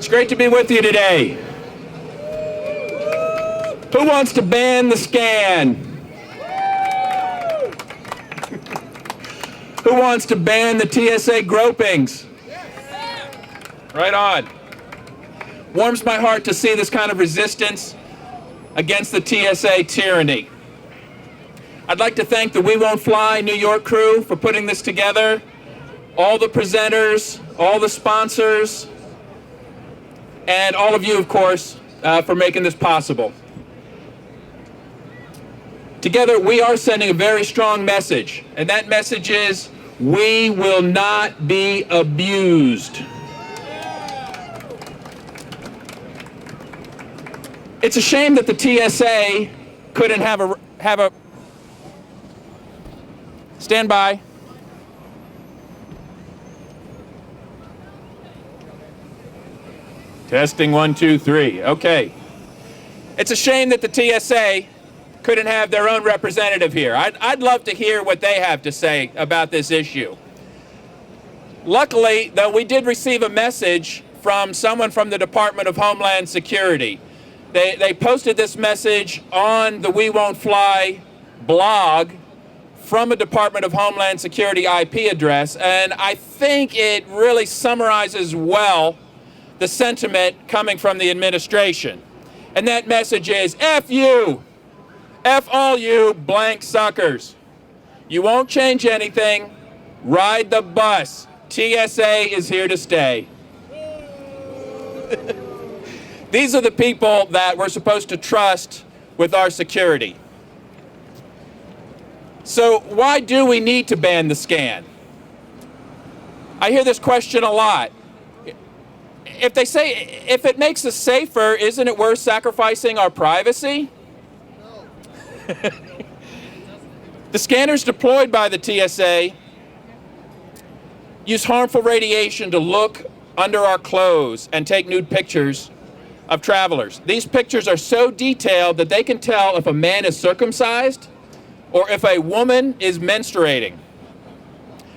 It's great to be with you today. Who wants to ban the scan? Who wants to ban the TSA gropings? Right on. Warms my heart to see this kind of resistance against the TSA tyranny. I'd like to thank the We Won't Fly New York crew for putting this together, all the presenters, all the sponsors, and all of you, of course, for making this possible. Together, we are sending a very strong message, and that message is, we will not be abused. It's a shame that the TSA couldn't have a stand by. Testing 1, 2, 3. Okay. It's a shame that the TSA couldn't have their own representative here. I'd love to hear what they have to say about this issue. Luckily, though, we did receive a message from someone from the Department of Homeland Security. They posted this message on the We Won't Fly blog from a Department of Homeland Security IP address, and I think it really summarizes well the sentiment coming from the administration. And that message is, F you, F all you blank suckers. You won't change anything, ride the bus. TSA is here to stay. These are the people that we're supposed to trust with our security. So why do we need to ban the scan? I hear this question a lot. If they say, if it makes us safer, isn't it worth sacrificing our privacy? No. The scanners deployed by the TSA use harmful radiation to look under our clothes and take nude pictures of travelers. These pictures are so detailed that they can tell if a man is circumcised or if a woman is menstruating.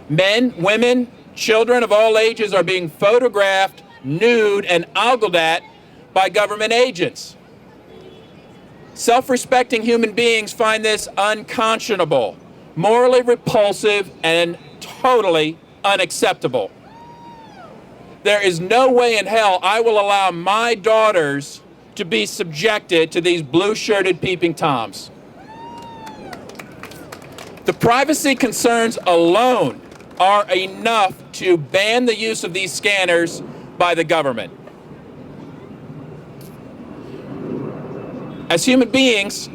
Men, women, children of all ages are being photographed nude and ogled at by government agents. Self-respecting human beings find this unconscionable, morally repulsive, and totally unacceptable. There is no way in hell I will allow my daughters to be subjected to these blue-shirted peeping toms. The privacy concerns alone are enough to ban the use of these scanners by the government. As human beings,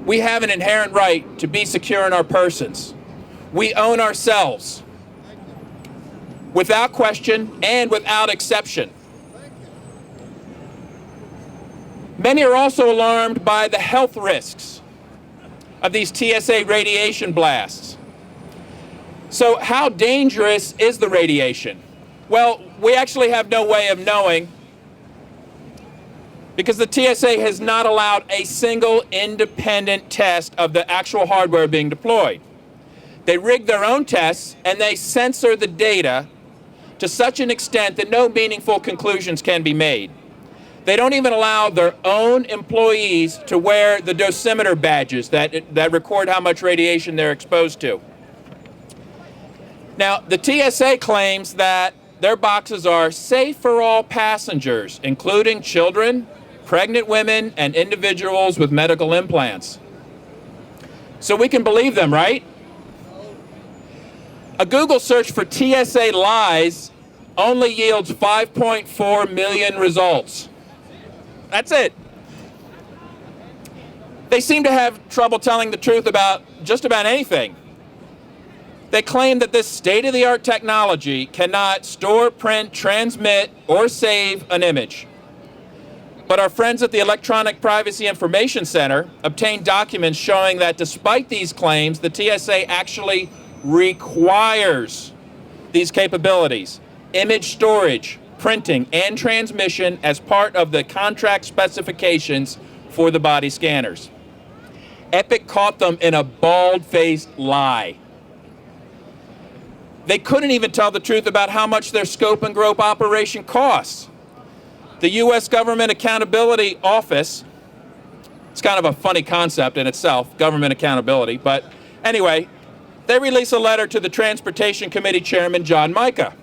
we have an inherent right to be secure in our persons. We own ourselves, without question and without exception. Many are also alarmed by the health risks of these TSA radiation blasts. So how dangerous is the radiation? Well, we actually have no way of knowing because the TSA has not allowed a single independent test of the actual hardware being deployed. They rig their own tests and they censor the data to such an extent that no meaningful conclusions can be made. They don't even allow their own employees to wear the dosimeter badges that record how much radiation they're exposed to. Now, the TSA claims that their boxes are safe for all passengers, including children, pregnant women, and individuals with medical implants. So we can believe them, right? A Google search for TSA lies only yields 5.4 million results. That's it. They seem to have trouble telling the truth about just about anything. They claim that this state-of-the-art technology cannot store, print, transmit, or save an image. But our friends at the Electronic Privacy Information Center obtained documents showing that despite these claims, the TSA actually requires these capabilities: image storage, printing, and transmission as part of the contract specifications for the body scanners. Epic caught them in a bald-faced lie. They couldn't even tell the truth about how much their scope and grope operation costs. The U.S. Government Accountability Office, it's kind of a funny concept in itself, government accountability, but anyway, they released a letter to the Transportation Committee Chairman John Mica,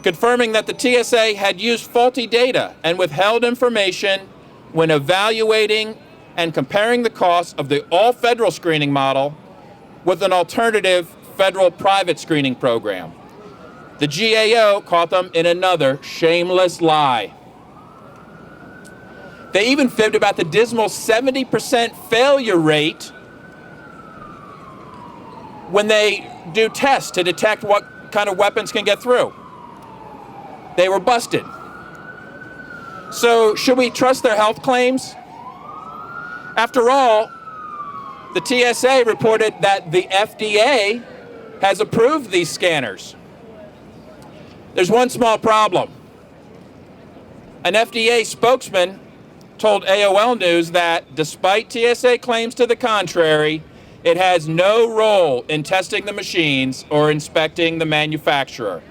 confirming that the TSA had used faulty data and withheld information when evaluating and comparing the costs of the all-federal screening model with an alternative federal private screening program. The GAO caught them in another shameless lie. They even fibbed about the dismal 70% failure rate when they do tests to detect what kind of weapons can get through. They were busted. So should we trust their health claims? After all, the TSA reported that the FDA has approved these scanners. There's one small problem. An FDA spokesman told AOL News that despite TSA claims to the contrary, it has no role in testing the machines or inspecting the manufacturer.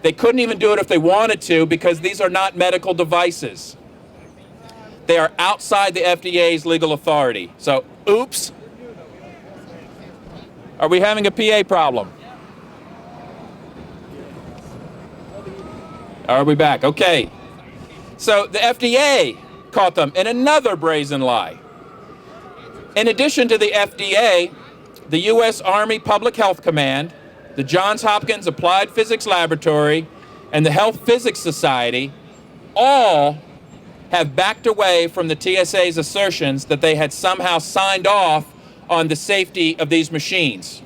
They couldn't even do it if they wanted to because these are not medical devices. They are outside the FDA's legal authority. So, oops. Are we having a PA problem? Are we back? Okay. So the FDA caught them in another brazen lie. In addition to the FDA, the U.S. Army Public Health Command, the Johns Hopkins Applied Physics Laboratory, and the Health Physics Society all have backed away from the TSA's assertions that they had somehow signed off on the safety of these machines.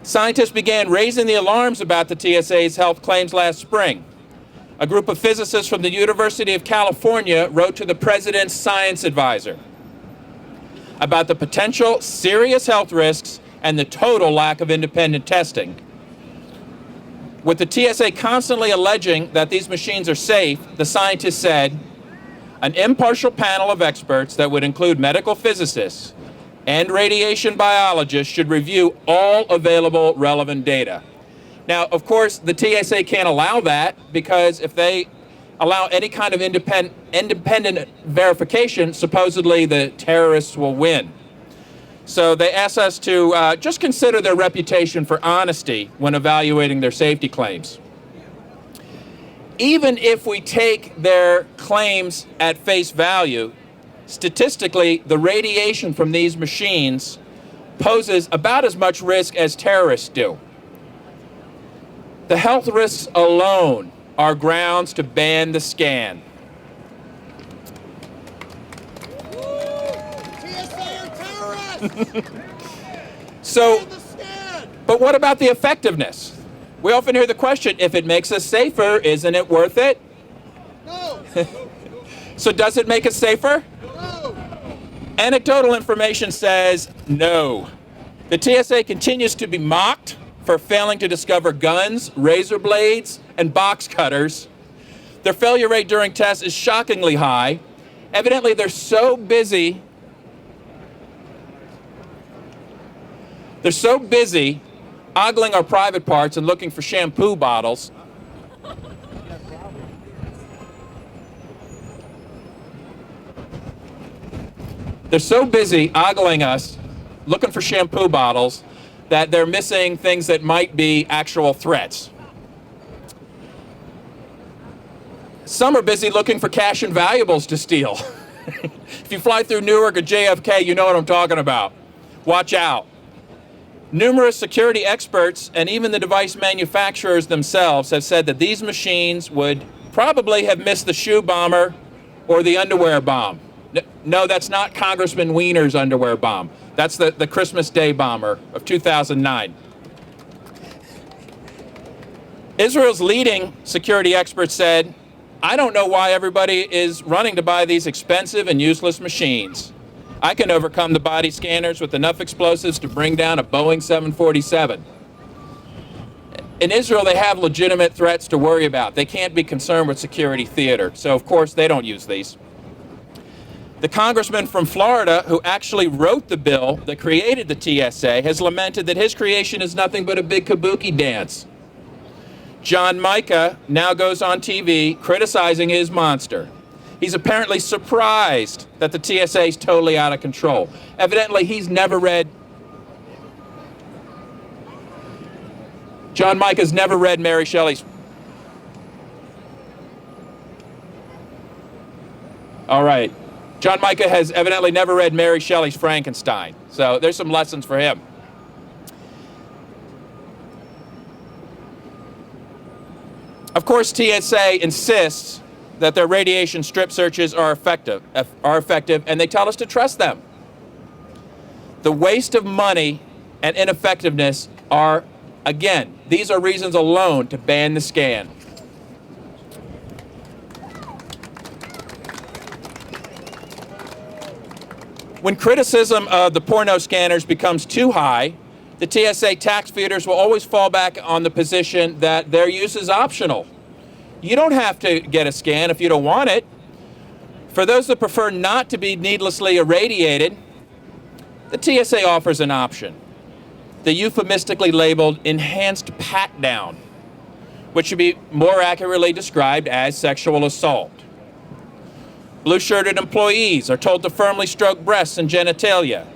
Scientists began raising the alarms about the TSA's health claims last spring. A group of physicists from the University of California wrote to the president's science advisor about the potential serious health risks and the total lack of independent testing. With the TSA constantly alleging that these machines are safe, the scientists said, an impartial panel of experts that would include medical physicists and radiation biologists should review all available relevant data. Now, of course, the TSA can't allow that because if they allow any kind of independent verification, supposedly the terrorists will win. So they asked us to just consider their reputation for honesty when evaluating their safety claims. Even if we take their claims at face value, statistically, the radiation from these machines poses about as much risk as terrorists do. The health risks alone are grounds to ban the scan. So, but what about the effectiveness? We often hear the question, if it makes us safer, isn't it worth it? No. So does it make us safer? No. Anecdotal information says no. The TSA continues to be mocked for failing to discover guns, razor blades, and box cutters. Their failure rate during tests is shockingly high. Evidently, they're so busy ogling our private parts and looking for shampoo bottles. They're so busy ogling us, looking for shampoo bottles, that they're missing things that might be actual threats. Some are busy looking for cash and valuables to steal. If you fly through Newark or JFK, you know what I'm talking about. Watch out. Numerous security experts and even the device manufacturers themselves have said that these machines would probably have missed the shoe bomber or the underwear bomb. No, that's not Congressman Weiner's underwear bomb. That's the Christmas Day bomber of 2009. Israel's leading security experts said, I don't know why everybody is running to buy these expensive and useless machines. I can overcome the body scanners with enough explosives to bring down a Boeing 747. In Israel, they have legitimate threats to worry about. They can't be concerned with security theater, so of course they don't use these. The congressman from Florida who actually wrote the bill that created the TSA has lamented that his creation is nothing but a big kabuki dance. John Micah now goes on TV criticizing his monster. He's apparently surprised that the TSA is totally out of control. Evidently, he's never read... John Micah's never read Mary Shelley's... All right. John Micah has evidently never read Mary Shelley's Frankenstein. So there's some lessons for him. Of course, TSA insists that their radiation strip searches are effective, and they tell us to trust them. The waste of money and ineffectiveness are, again, these are reasons alone to ban the scan. When criticism of the porno scanners becomes too high, the TSA tax feeders will always fall back on the position that their use is optional. You don't have to get a scan if you don't want it. For those that prefer not to be needlessly irradiated, the TSA offers an option, the euphemistically labeled enhanced pat-down, which should be more accurately described as sexual assault. Blue-shirted employees are told to firmly stroke breasts and genitalia,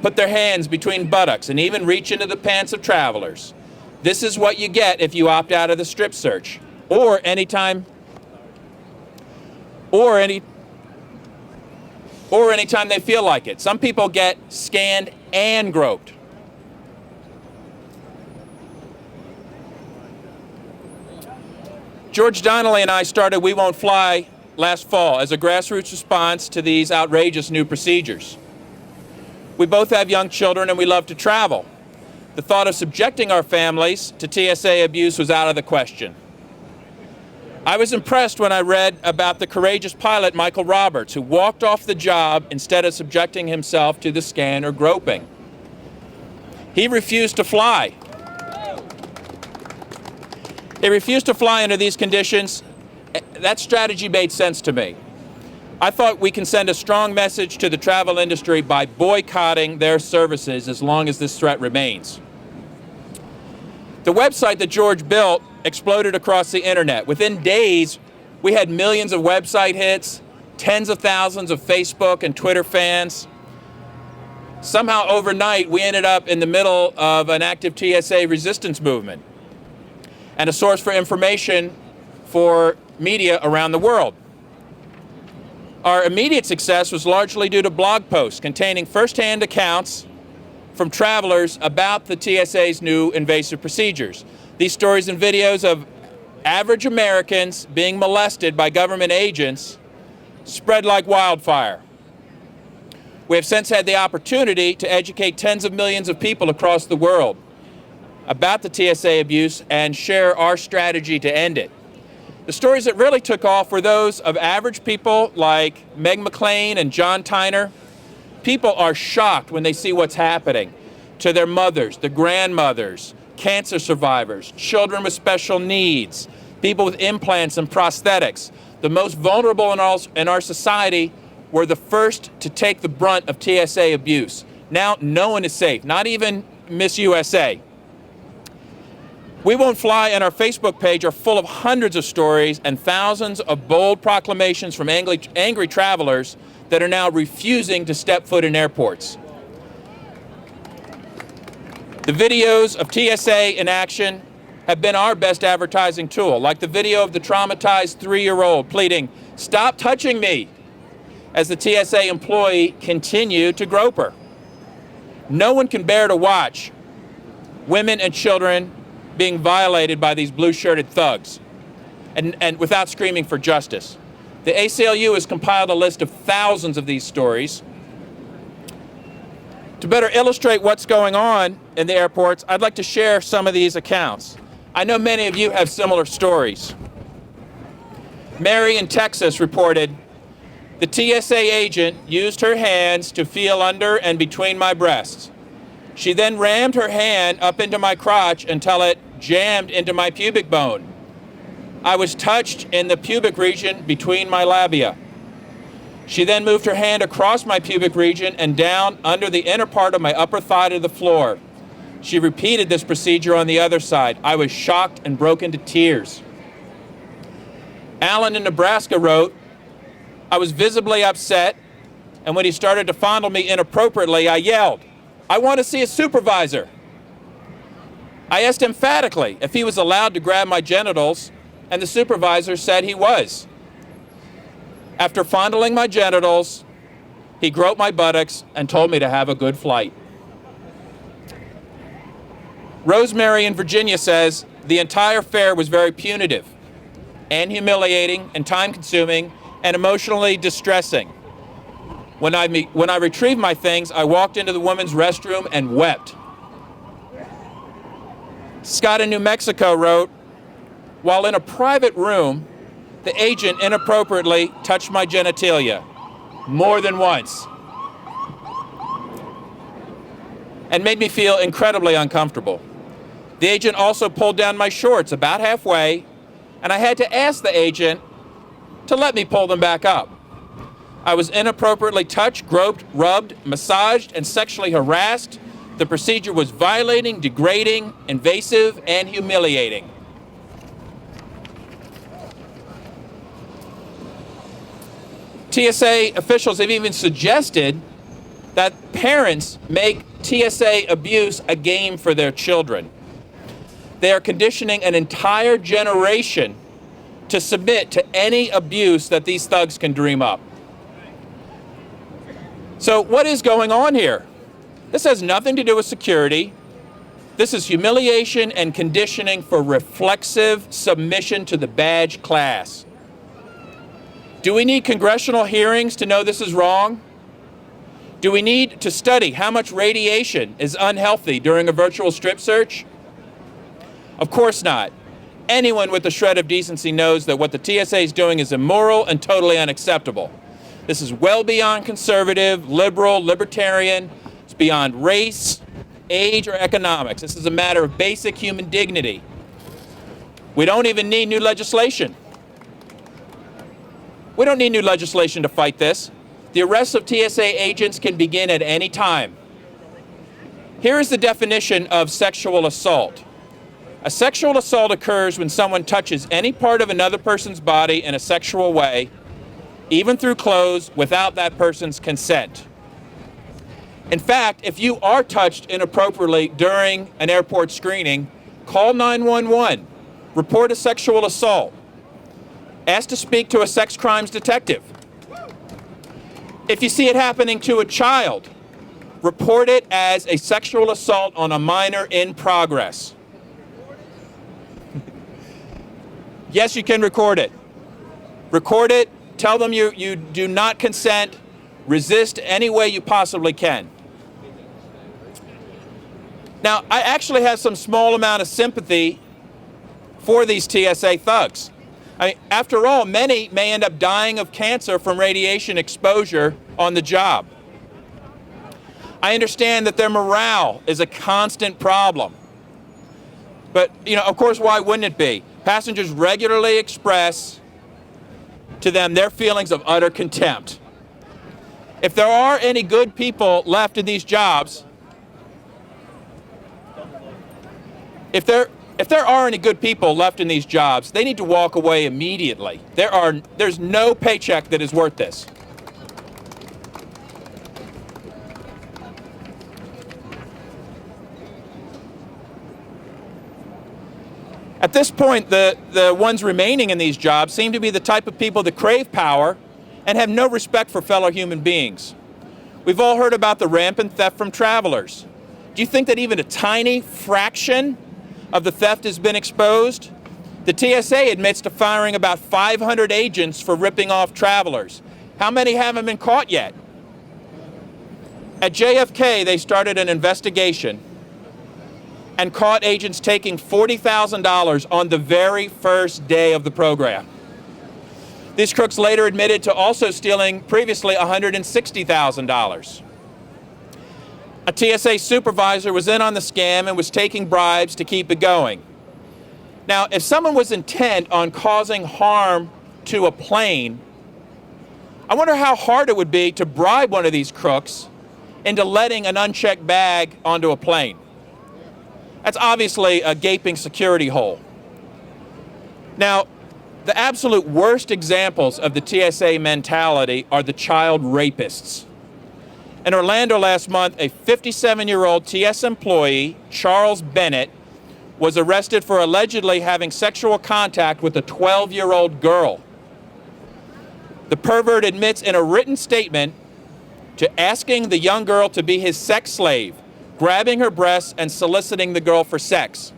put their hands between buttocks, and even reach into the pants of travelers. This is what you get if you opt out of the strip search, or anytime they feel like it. Some people get scanned and groped. George Donnelly and I started We Won't Fly last fall as a grassroots response to these outrageous new procedures. We both have young children and we love to travel. The thought of subjecting our families to TSA abuse was out of the question. I was impressed when I read about the courageous pilot Michael Roberts, who walked off the job instead of subjecting himself to the scan or groping. He refused to fly. He refused to fly under these conditions. That strategy made sense to me. I thought we can send a strong message to the travel industry by boycotting their services as long as this threat remains. The website that George built exploded across the internet. Within days, we had millions of website hits, tens of thousands of Facebook and Twitter fans. Somehow overnight, we ended up in the middle of an active TSA resistance movement and a source for information for media around the world. Our immediate success was largely due to blog posts containing first-hand accounts from travelers about the TSA's new invasive procedures. These stories and videos of average Americans being molested by government agents spread like wildfire. We have since had the opportunity to educate tens of millions of people across the world about the TSA abuse and share our strategy to end it. The stories that really took off were those of average people like Meg McLean and John Tyner. People are shocked when they see what's happening to their mothers, their grandmothers, cancer survivors, children with special needs, people with implants and prosthetics. The most vulnerable in our society were the first to take the brunt of TSA abuse. Now no one is safe, not even Miss USA. We Won't Fly and our Facebook page are full of hundreds of stories and thousands of bold proclamations from angry travelers that are now refusing to step foot in airports. The videos of TSA in action have been our best advertising tool, like the video of the traumatized 3-year-old pleading, "Stop touching me," as the TSA employee continued to grope her. No one can bear to watch women and children being violated by these blue-shirted thugs and without screaming for justice. The ACLU has compiled a list of thousands of these stories. To better illustrate what's going on in the airports, I'd like to share some of these accounts. I know many of you have similar stories. Mary in Texas reported, "The TSA agent used her hands to feel under and between my breasts. She then rammed her hand up into my crotch until it jammed into my pubic bone. I was touched in the pubic region between my labia. She then moved her hand across my pubic region and down under the inner part of my upper thigh to the floor. She repeated this procedure on the other side. I was shocked and broke into tears. Alan in Nebraska wrote, I was visibly upset, and when he started to fondle me inappropriately, I yelled, I want to see a supervisor. I asked emphatically if he was allowed to grab my genitals, and the supervisor said he was. After fondling my genitals, he groped my buttocks and told me to have a good flight. Rosemary in Virginia says, the entire affair was very punitive and humiliating and time-consuming and emotionally distressing. When I retrieved my things, I walked into the women's restroom and wept. Scott in New Mexico wrote, while in a private room, the agent inappropriately touched my genitalia more than once and made me feel incredibly uncomfortable. The agent also pulled down my shorts about halfway, and I had to ask the agent to let me pull them back up. I was inappropriately touched, groped, rubbed, massaged, and sexually harassed. The procedure was violating, degrading, invasive, and humiliating. TSA officials have even suggested that parents make TSA abuse a game for their children. They are conditioning an entire generation to submit to any abuse that these thugs can dream up. So what is going on here? This has nothing to do with security. This is humiliation and conditioning for reflexive submission to the badge class. Do we need congressional hearings to know this is wrong? Do we need to study how much radiation is unhealthy during a virtual strip search? Of course not. Anyone with a shred of decency knows that what the TSA is doing is immoral and totally unacceptable. This is well beyond conservative, liberal, libertarian. It's beyond race, age, or economics. This is a matter of basic human dignity. We don't even need new legislation. We don't need new legislation to fight this. The arrests of TSA agents can begin at any time. Here is the definition of sexual assault. A sexual assault occurs when someone touches any part of another person's body in a sexual way, even through clothes, without that person's consent. In fact, if you are touched inappropriately during an airport screening, call 911, report a sexual assault, ask to speak to a sex crimes detective. If you see it happening to a child, report it as a sexual assault on a minor in progress. Yes, you can record it. Record it, tell them you do not consent, resist any way you possibly can. Now, I actually have some small amount of sympathy for these TSA thugs. I mean, after all, many may end up dying of cancer from radiation exposure on the job. I understand that their morale is a constant problem. But, of course, why wouldn't it be? Passengers regularly express to them their feelings of utter contempt. If there are any good people left in these jobs, if there are any good people left in these jobs, they need to walk away immediately. There's no paycheck that is worth this. At this point, the ones remaining in these jobs seem to be the type of people that crave power and have no respect for fellow human beings. We've all heard about the rampant theft from travelers. Do you think that even a tiny fraction of the theft has been exposed? The TSA admits to firing about 500 agents for ripping off travelers. How many haven't been caught yet? At JFK, they started an investigation and caught agents taking $40,000 on the very first day of the program. These crooks later admitted to also stealing previously $160,000. A TSA supervisor was in on the scam and was taking bribes to keep it going. Now, if someone was intent on causing harm to a plane, I wonder how hard it would be to bribe one of these crooks into letting an unchecked bag onto a plane. That's obviously a gaping security hole. Now, the absolute worst examples of the TSA mentality are the child rapists. In Orlando last month, a 57-year-old TS employee, Charles Bennett, was arrested for allegedly having sexual contact with a 12-year-old girl. The pervert admits in a written statement to asking the young girl to be his sex slave, grabbing her breasts and soliciting the girl for sex.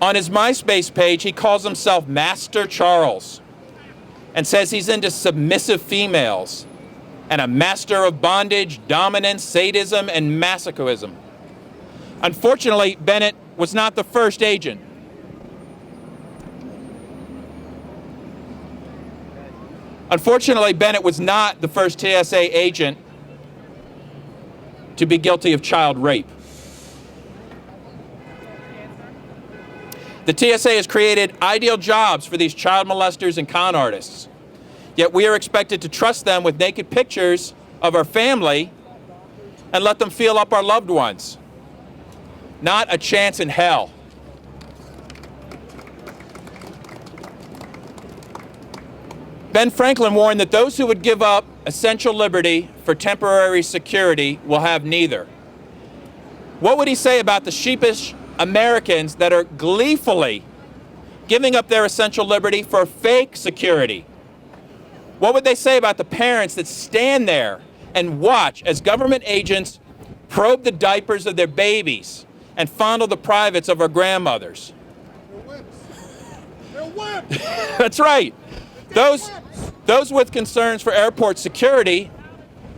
On his MySpace page, he calls himself Master Charles and says he's into submissive females and a master of bondage, dominance, sadism, and masochism. Unfortunately, Bennett was not the first agent. Unfortunately, Bennett was not the first TSA agent to be guilty of child rape. The TSA has created ideal jobs for these child molesters and con artists. Yet we are expected to trust them with naked pictures of our family and let them feel up our loved ones. Not a chance in hell. Ben Franklin warned that those who would give up essential liberty for temporary security will have neither. What would he say about the sheepish Americans that are gleefully giving up their essential liberty for fake security? What would they say about the parents that stand there and watch as government agents probe the diapers of their babies and fondle the privates of our grandmothers? They're whips. They're whips. That's right. Those with concerns for airport security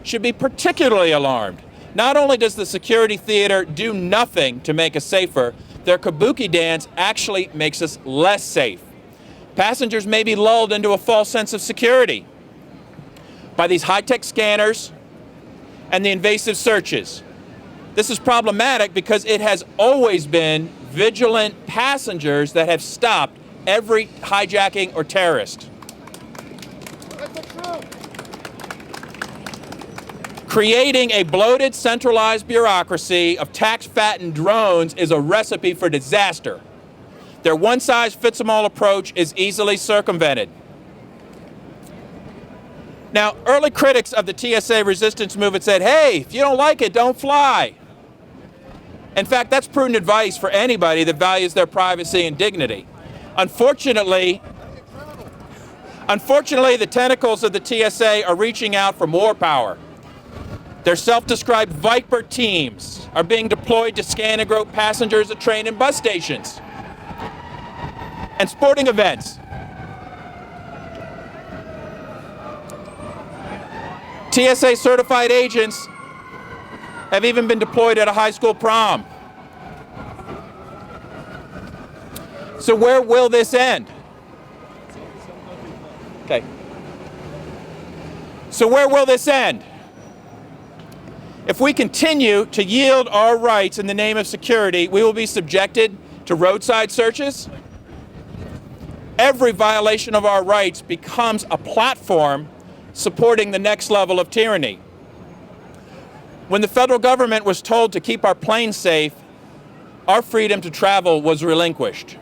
should be particularly alarmed. Not only does the security theater do nothing to make us safer, their kabuki dance actually makes us less safe. Passengers may be lulled into a false sense of security by these high-tech scanners and the invasive searches. This is problematic because it has always been vigilant passengers that have stopped every hijacking or terrorist. Creating a bloated, centralized bureaucracy of tax-fattened drones is a recipe for disaster. Their one-size-fits-them-all approach is easily circumvented. Now, early critics of the TSA resistance movement said, hey, if you don't like it, don't fly. In fact, that's prudent advice for anybody that values their privacy and dignity. Unfortunately, the tentacles of the TSA are reaching out for more power. Their self-described Viper teams are being deployed to scan and grope passengers at train and bus stations and sporting events. TSA certified agents have even been deployed at a high school prom. So where will this end? Okay. So where will this end? If we continue to yield our rights in the name of security, we will be subjected to roadside searches. Every violation of our rights becomes a platform supporting the next level of tyranny. When the federal government was told to keep our planes safe, our freedom to travel was relinquished.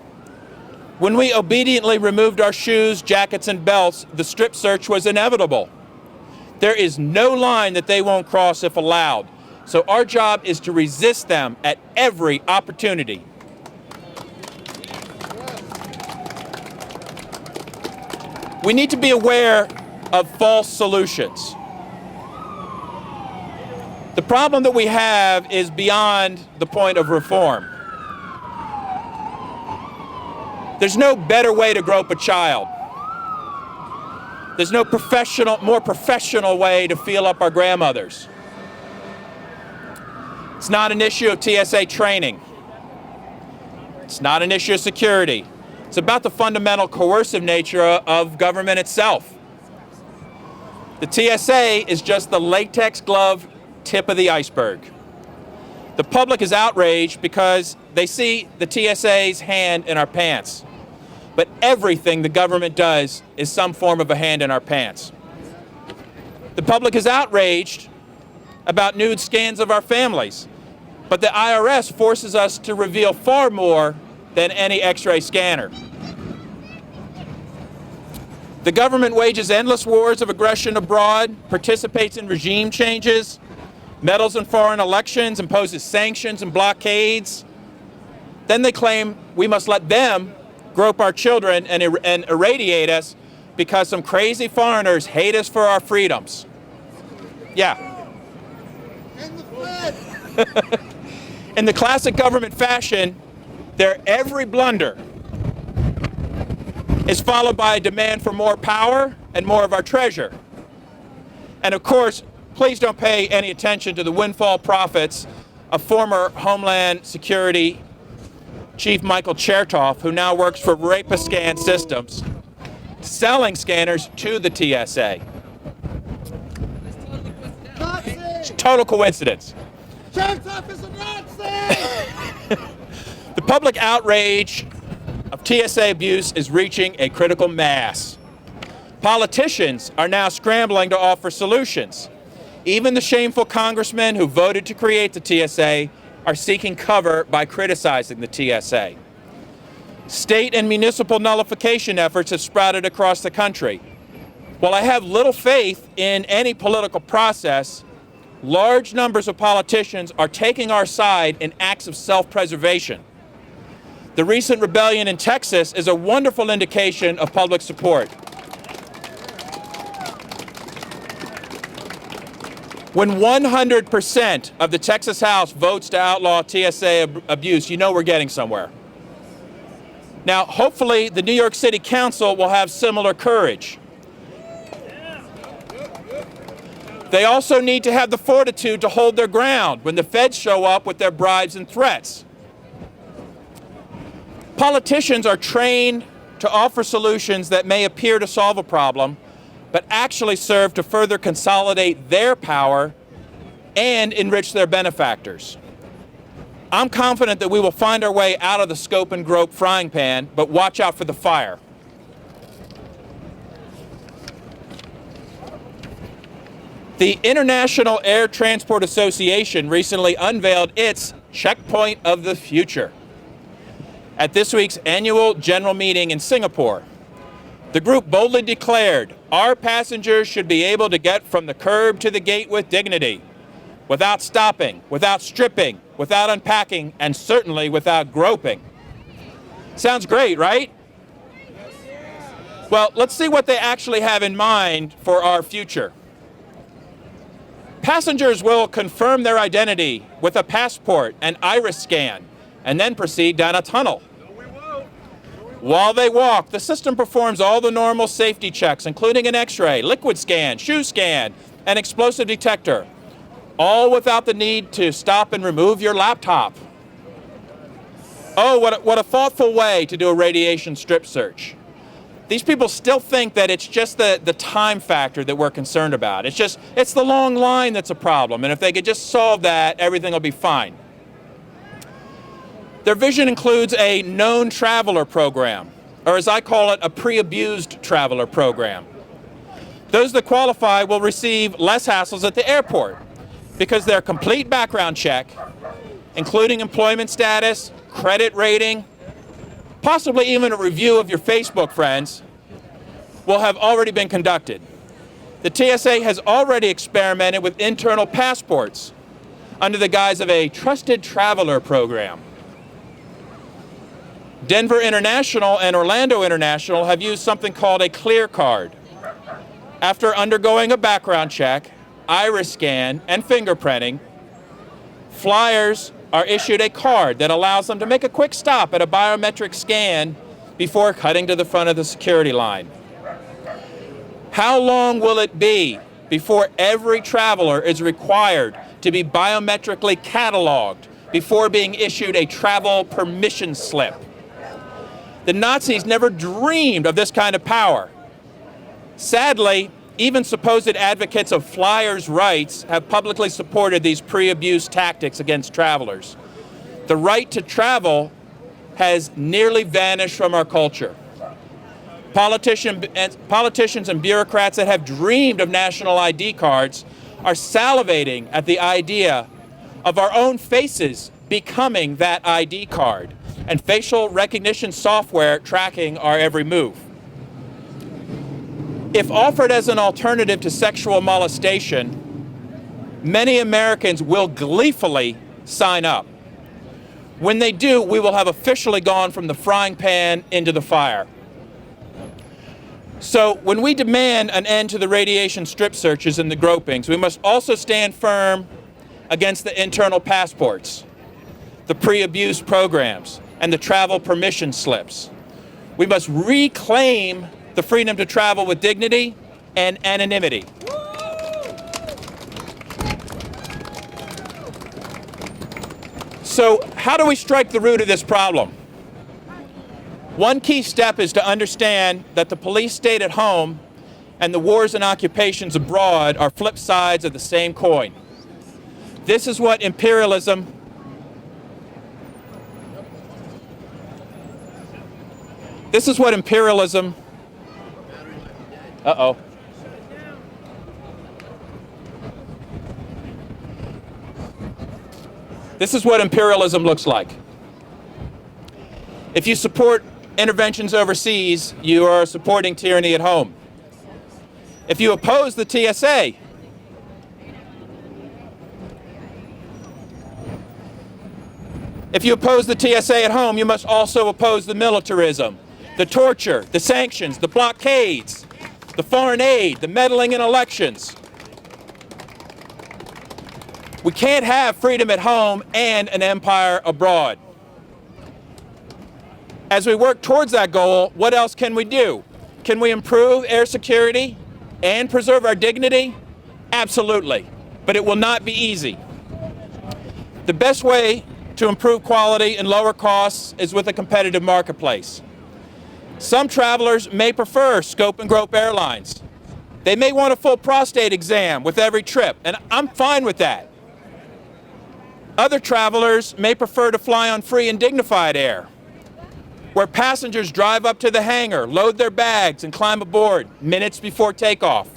When we obediently removed our shoes, jackets, and belts, the strip search was inevitable. There is no line that they won't cross if allowed. So our job is to resist them at every opportunity. We need to be aware of false solutions. The problem that we have is beyond the point of reform. There's no better way to grope a child. There's no more professional way to feel up our grandmothers. It's not an issue of TSA training. It's not an issue of security. It's about the fundamental coercive nature of government itself. The TSA is just the latex glove tip of the iceberg. The public is outraged because they see the TSA's hand in our pants. But everything the government does is some form of a hand in our pants. The public is outraged about nude scans of our families. But the IRS forces us to reveal far more than any X-ray scanner. The government wages endless wars of aggression abroad, participates in regime changes, meddles in foreign elections, imposes sanctions and blockades. Then they claim we must let them grope our children and irradiate us because some crazy foreigners hate us for our freedoms. Yeah. And the Fed. In the classic government fashion, their every blunder is followed by a demand for more power and more of our treasure. And of course, please don't pay any attention to the windfall profits of former Homeland Security Chief Michael Chertoff, who now works for Rapiscan Systems, selling scanners to the TSA. It's total coincidence. Chertoff is a Nazi! The public outrage of TSA abuse is reaching a critical mass. Politicians are now scrambling to offer solutions. Even the shameful congressmen who voted to create the TSA are seeking cover by criticizing the TSA. State and municipal nullification efforts have sprouted across the country. While I have little faith in any political process, large numbers of politicians are taking our side in acts of self-preservation. The recent rebellion in Texas is a wonderful indication of public support. When 100% of the Texas House votes to outlaw TSA abuse, you know we're getting somewhere. Now, hopefully, the New York City Council will have similar courage. They also need to have the fortitude to hold their ground when the feds show up with their bribes and threats. Politicians are trained to offer solutions that may appear to solve a problem, but actually serve to further consolidate their power and enrich their benefactors. I'm confident that we will find our way out of the scope and grope frying pan, but watch out for the fire. The International Air Transport Association recently unveiled its Checkpoint of the Future at this week's annual general meeting in Singapore. The group boldly declared, our passengers should be able to get from the curb to the gate with dignity, without stopping, without stripping, without unpacking, and certainly without groping. Sounds great, right? Well, let's see what they actually have in mind for our future. Passengers will confirm their identity with a passport and iris scan, and then proceed down a tunnel. While they walk, the system performs all the normal safety checks, including an X-ray, liquid scan, shoe scan, and explosive detector, all without the need to stop and remove your laptop. Oh, what a thoughtful way to do a radiation strip search. These people still think that it's just the time factor that we're concerned about. It's the long line that's a problem, and if they could just solve that, everything will be fine. Their vision includes a known traveler program, or as I call it, a pre-abused traveler program. Those that qualify will receive less hassles at the airport because their complete background check, including employment status, credit rating, possibly even a review of your Facebook friends, will have already been conducted. The TSA has already experimented with internal passports under the guise of a trusted traveler program. Denver International and Orlando International have used something called a clear card. After undergoing a background check, iris scan, and fingerprinting, flyers are issued a card that allows them to make a quick stop at a biometric scan before cutting to the front of the security line. How long will it be before every traveler is required to be biometrically cataloged before being issued a travel permission slip? The Nazis never dreamed of this kind of power. Sadly, even supposed advocates of flyers' rights have publicly supported these pre-abuse tactics against travelers. The right to travel has nearly vanished from our culture. Politicians and bureaucrats that have dreamed of national ID cards are salivating at the idea of our own faces becoming that ID card, and facial recognition software tracking our every move. If offered as an alternative to sexual molestation, many Americans will gleefully sign up. When they do, we will have officially gone from the frying pan into the fire. So when we demand an end to the radiation strip searches and the gropings, we must also stand firm against the internal passports, the pre-abuse programs, and the travel permission slips. We must reclaim the freedom to travel with dignity and anonymity. So how do we strike the root of this problem? One key step is to understand that the police state at home and the wars and occupations abroad are flip sides of the same coin. This is what imperialism This is what imperialism looks like. If you support interventions overseas, you are supporting tyranny at home. If you oppose the TSA, at home, you must also oppose the militarism, the torture, the sanctions, the blockades, the foreign aid, the meddling in elections. We can't have freedom at home and an empire abroad. As we work towards that goal, what else can we do? Can we improve air security and preserve our dignity? Absolutely, but it will not be easy. The best way to improve quality and lower costs is with a competitive marketplace. Some travelers may prefer scope and grope airlines. They may want a full prostate exam with every trip, and I'm fine with that. Other travelers may prefer to fly on free and dignified air, where passengers drive up to the hangar, load their bags, and climb aboard minutes before takeoff.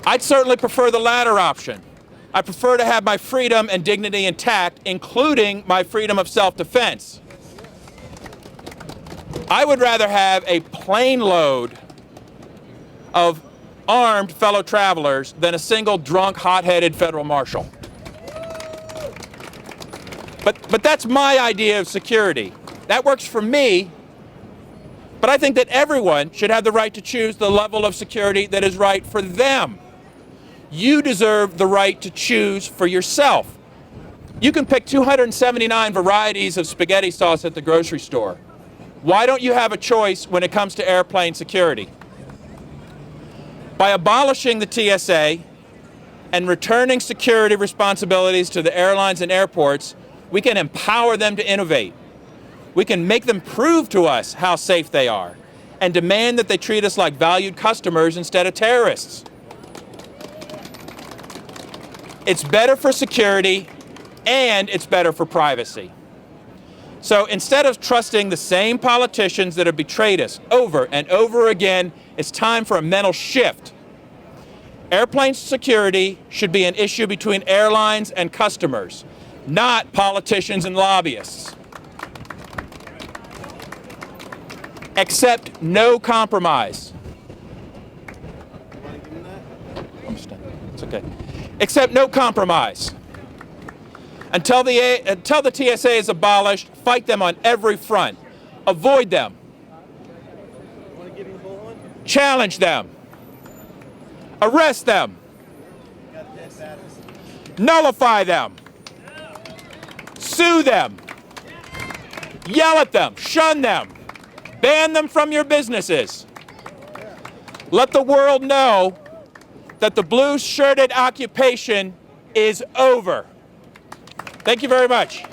I'd certainly prefer the latter option. I prefer to have my freedom and dignity intact, including my freedom of self-defense. I would rather have a plane load of armed fellow travelers than a single drunk, hot-headed federal marshal. But that's my idea of security. That works for me, but I think that everyone should have the right to choose the level of security that is right for them. You deserve the right to choose for yourself. You can pick 279 varieties of spaghetti sauce at the grocery store. Why don't you have a choice when it comes to airplane security? By abolishing the TSA and returning security responsibilities to the airlines and airports, we can empower them to innovate. We can make them prove to us how safe they are and demand that they treat us like valued customers instead of terrorists. It's better for security and it's better for privacy. So instead of trusting the same politicians that have betrayed us over and over again, it's time for a mental shift. Airplane security should be an issue between airlines and customers, not politicians and lobbyists. Accept no compromise. It's okay. Accept no compromise. Until the TSA is abolished, fight them on every front. Avoid them. Challenge them. Arrest them. Nullify them. Sue them. Yell at them. Shun them. Ban them from your businesses. Let the world know that the blue-shirted occupation is over. Thank you very much.